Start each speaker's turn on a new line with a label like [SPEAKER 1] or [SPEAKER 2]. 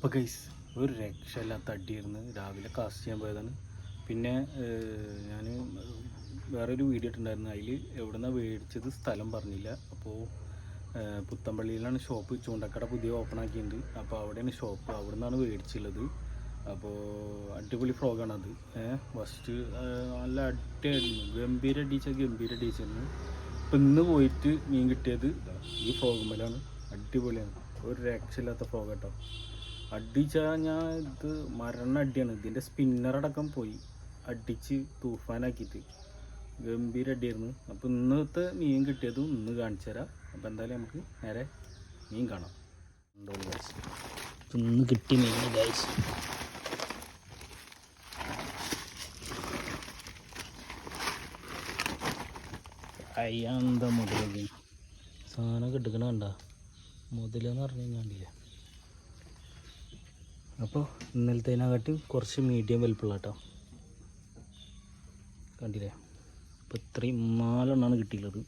[SPEAKER 1] അപ്പോൾ ഗൈസ് ഒരു രക്ഷയില്ലാത്ത അടിയായിരുന്നു. രാവിലെ കാസ്റ്റ് ചെയ്യാൻ പോയതാണ്. പിന്നെ ഞാൻ വേറൊരു വീഡിയോ ഇട്ടുണ്ടായിരുന്നു. അതിൽ എവിടെ നിന്നാണ് മേടിച്ചത് സ്ഥലം പറഞ്ഞില്ല. അപ്പോൾ പുത്തമ്പള്ളിയിലാണ് ഷോപ്പ്. ചൂണ്ടക്കട പുതിയ ഓപ്പൺ ആക്കിയിട്ടുണ്ട്. അപ്പോൾ അവിടെയാണ് ഷോപ്പ്. അവിടെ നിന്നാണ് മേടിച്ചുള്ളത്. അപ്പോൾ അടിപൊളി ഫ്രോഗാണത്. ഫസ്റ്റ് നല്ല അടിയായിരുന്നു. ഗംഭീര അടിച്ചായിരുന്നു. അപ്പോൾ ഇന്ന് പോയിട്ട് മീൻ കിട്ടിയത് ഈ ഫ്രോഗുമ്മലാണ്. അടിപൊളിയാണ്. ഒരു രക്ഷയില്ലാത്ത ഫ്രോഗ് കേട്ടോ. അടിച്ചാൽ ഞാൻ ഇത് അടിയാണ്. ഇതിൻ്റെ സ്പിന്നറടക്കം പോയി അടിച്ച് തൂഫാനാക്കിയിട്ട് ഗംഭീര അടിയായിരുന്നു. അപ്പോൾ ഇന്നത്തെ മീൻ കിട്ടിയതും ഇന്ന് കാണിച്ചു തരാം. അപ്പോൾ എന്തായാലും നമുക്ക് നേരെ മീൻ കാണാം. ഇന്ന് കിട്ടിയ മീൻ ഗൈസ്. അയ്യാന്താ മുതലൊക്കെ സാധനം കിട്ടുക്കണ കണ്ട മുതലെന്ന് പറഞ്ഞു കഴിഞ്ഞാണ്ടില്ലേ. അപ്പോൾ ഇന്നലത്തേനെക്കാട്ടി കുറച്ച് മീഡിയം വലുപ്പമുള്ള കേട്ടോ. കണ്ടില്ലേ. അപ്പോൾ ഇത്രയും 4 എണ്ണമാണ് കിട്ടിയുള്ളത്.